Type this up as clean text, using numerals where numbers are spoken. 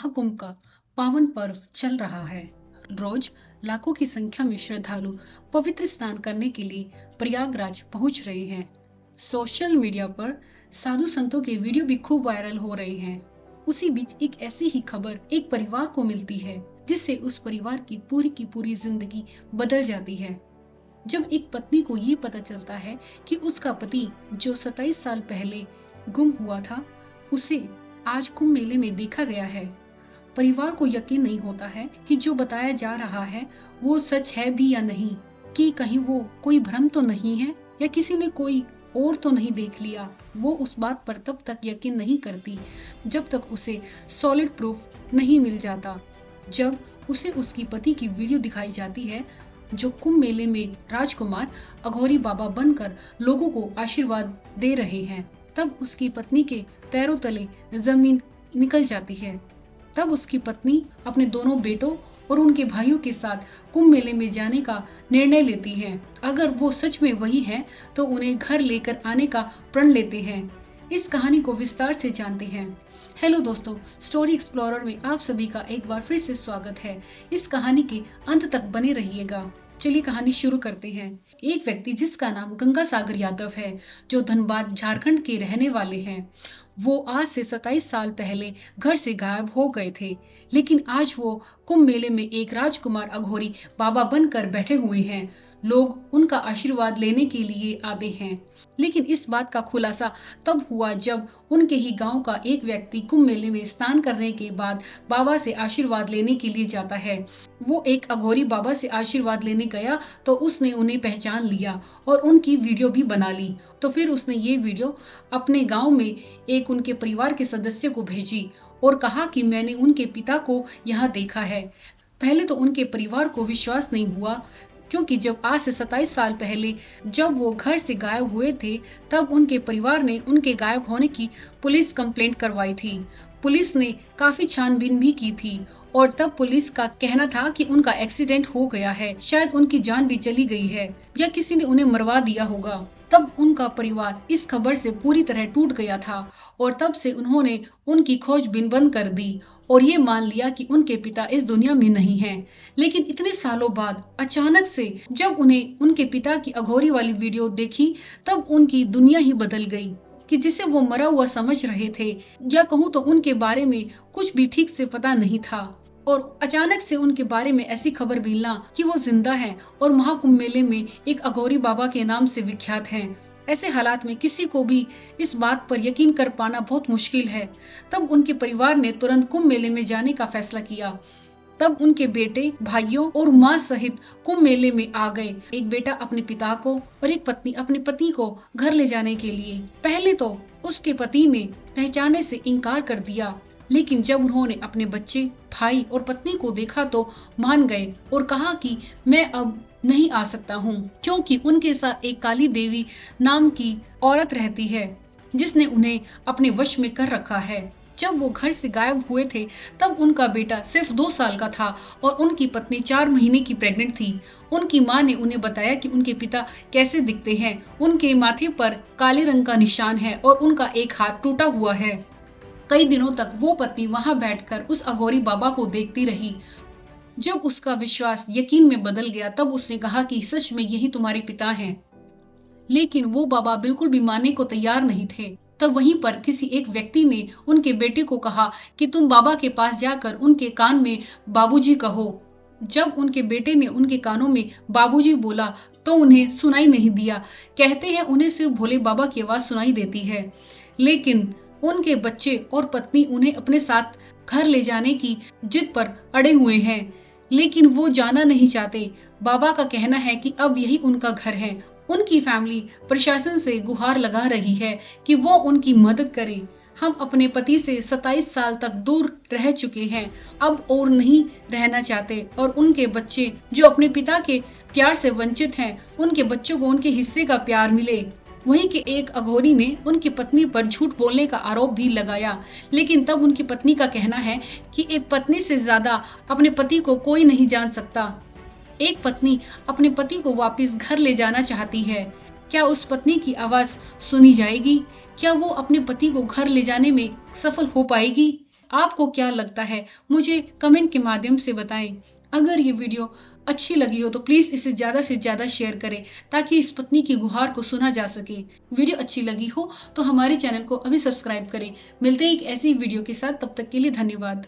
महाकुंभ का पावन पर्व चल रहा है। रोज लाखों की संख्या में श्रद्धालु पवित्र स्नान करने के लिए प्रयागराज पहुंच रहे हैं। सोशल मीडिया पर साधु संतों के वीडियो भी खूब वायरल हो रहे हैं। उसी बीच एक ऐसी ही खबर एक परिवार को मिलती है जिससे उस परिवार की पूरी जिंदगी बदल जाती है। जब एक पत्नी को ये पता चलता है कि उसका पति जो 27 साल पहले गुम हुआ था, उसे आज कुंभ मेले में देखा गया है। परिवार को यकीन नहीं होता है कि जो बताया जा रहा है वो सच है भी या नहीं, कि कहीं वो कोई भ्रम तो नहीं है या किसी ने कोई और तो नहीं देख लिया। वो उस बात पर तब तक यकीन नहीं करती जब तक उसे सॉलिड प्रूफ नहीं मिल जाता। जब उसे उसकी पति की वीडियो दिखाई जाती है जो कुंभ मेले में राजकुमार अघोरी बाबा बनकर लोगों को आशीर्वाद दे रहे हैं, तब उसकी पत्नी के पैरों तले जमीन निकल जाती है। तब उसकी पत्नी अपने दोनों बेटों और उनके भाइयों के साथ कुंभ मेले में जाने का निर्णय लेती है। अगर वो सच में वही हैं, तो उन्हें घर लेकर आने का प्रण लेते हैं। इस कहानी को विस्तार से जानते हैं। हेलो दोस्तों, स्टोरी एक्सप्लोरर में आप सभी का एक बार फिर से स्वागत है। इस कहानी के अंत तक बने रहिएगा। चलिए कहानी शुरू करते हैं। एक व्यक्ति जिसका नाम गंगा सागर यादव है, जो धनबाद झारखंड के रहने वाले हैं, वो आज से 27 साल पहले घर से गायब हो गए थे। लेकिन आज वो कुंभ मेले में एक राजकुमार अघोरी बाबा बनकर बैठे हुए हैं। लोग उनका आशीर्वाद लेने के लिए आते हैं। लेकिन इस बात का खुलासा तब हुआ जब उनके ही गांव का एक व्यक्ति कुंभ मेले में स्नान करने के बाद बाबा से आशीर्वाद लेने के लिए जाता है। वो एक अघोरी बाबा से आशीर्वाद लेने गया तो उसने उन्हें पहचान लिया और उनकी वीडियो भी बना ली। तो फिर उसने ये वीडियो अपने गांव में एक उनके परिवार के सदस्य को भेजी और कहा कि मैंने उनके पिता को यहाँ देखा है। पहले तो उनके परिवार को विश्वास नहीं हुआ, क्योंकि जब आज से 27 साल पहले जब वो घर से गायब हुए थे, तब उनके परिवार ने उनके गायब होने की पुलिस कंप्लेंट करवाई थी। पुलिस ने काफी छानबीन भी की थी और तब पुलिस का कहना था कि उनका एक्सीडेंट हो गया है, शायद उनकी जान भी चली गई है या किसी ने उन्हें मरवा दिया होगा। तब उनका परिवार इस खबर से पूरी तरह टूट गया था और तब से उन्होंने उनकी खोजबीन बंद कर दी और ये मान लिया कि उनके पिता इस दुनिया में नहीं हैं। लेकिन इतने सालों बाद अचानक से जब उन्हें उनके पिता की अघोरी वाली वीडियो देखी, तब उनकी दुनिया ही बदल गई कि जिसे वो मरा हुआ समझ रहे थे, या कहूँ तो उनके बारे में कुछ भी ठीक से पता नहीं था। और अचानक से उनके बारे में ऐसी खबर मिलना कि वो जिंदा हैं और महाकुंभ मेले में एक अघोरी बाबा के नाम से विख्यात हैं। ऐसे हालात में किसी को भी इस बात पर यकीन कर पाना बहुत मुश्किल है। तब उनके परिवार ने तुरंत कुंभ मेले में जाने का फैसला किया। तब उनके बेटे, भाइयों और माँ सहित कुंभ मेले में आ गए। एक बेटा अपने पिता को और एक पत्नी अपने पति को घर ले जाने के लिए। पहले तो उसके पति ने पहचाने से इनकार कर दिया, लेकिन जब उन्होंने अपने बच्चे, भाई और पत्नी को देखा तो मान गए और कहा कि मैं अब नहीं आ सकता हूँ, क्योंकि उनके साथ एक काली देवी नाम की औरत रहती है जिसने उन्हें अपने वश में कर रखा है। जब वो घर से गायब हुए थे, तब उनका बेटा सिर्फ 2 साल का था और उनकी पत्नी 4 महीने की प्रेग्नेंट थी। उनकी माँ ने उन्हें बताया कि उनके पिता कैसे दिखते हैं। उनके माथे पर काले रंग का निशान है और उनका एक हाथ टूटा हुआ है। कई दिनों तक वो पत्नी वहां बैठकर उस अघोरी बाबा को देखती रही। जब उसका विश्वास यकीन में बदल गया, तब उसने कहा कि सच में यही तुम्हारे पिता हैं। लेकिन वो बाबा बिल्कुल भी मानने को तैयार नहीं थे। तब वहीं पर किसी एक व्यक्ति ने उनके बेटे को कहा कि तुम बाबा के पास जाकर उनके कान में बाबूजी कहो। जब उनके बेटे ने उनके कानों में बाबूजी बोला तो उन्हें सुनाई नहीं दिया। कहते हैं उन्हें सिर्फ भोले बाबा की आवाज सुनाई देती है। लेकिन उनके बच्चे और पत्नी उन्हें अपने साथ घर ले जाने की जिद पर अड़े हुए हैं, लेकिन वो जाना नहीं चाहते। बाबा का कहना है कि अब यही उनका घर है। उनकी फैमिली प्रशासन से गुहार लगा रही है कि वो उनकी मदद करे। हम अपने पति से 27 साल तक दूर रह चुके हैं, अब और नहीं रहना चाहते, और उनके बच्चे जो अपने पिता के प्यार से वंचित हैं, उनके बच्चों को उनके हिस्से का प्यार मिले। वहीं के एक अघोरी ने उनकी पत्नी पर झूठ बोलने का आरोप भी लगाया। लेकिन तब उनकी पत्नी का कहना है कि एक पत्नी से ज्यादा अपने पति को कोई नहीं जान सकता। एक पत्नी अपने पति को वापस घर ले जाना चाहती है। क्या उस पत्नी की आवाज सुनी जाएगी? क्या वो अपने पति को घर ले जाने में सफल हो पाएगी? आपको क्या लगता है, मुझे कमेंट के माध्यम से बताएं। अगर ये वीडियो अच्छी लगी हो तो प्लीज इसे ज्यादा से ज्यादा शेयर करें ताकि इस पत्नी की गुहार को सुना जा सके। वीडियो अच्छी लगी हो तो हमारे चैनल को अभी सब्सक्राइब करें। मिलते हैं एक ऐसी वीडियो के साथ, तब तक के लिए धन्यवाद।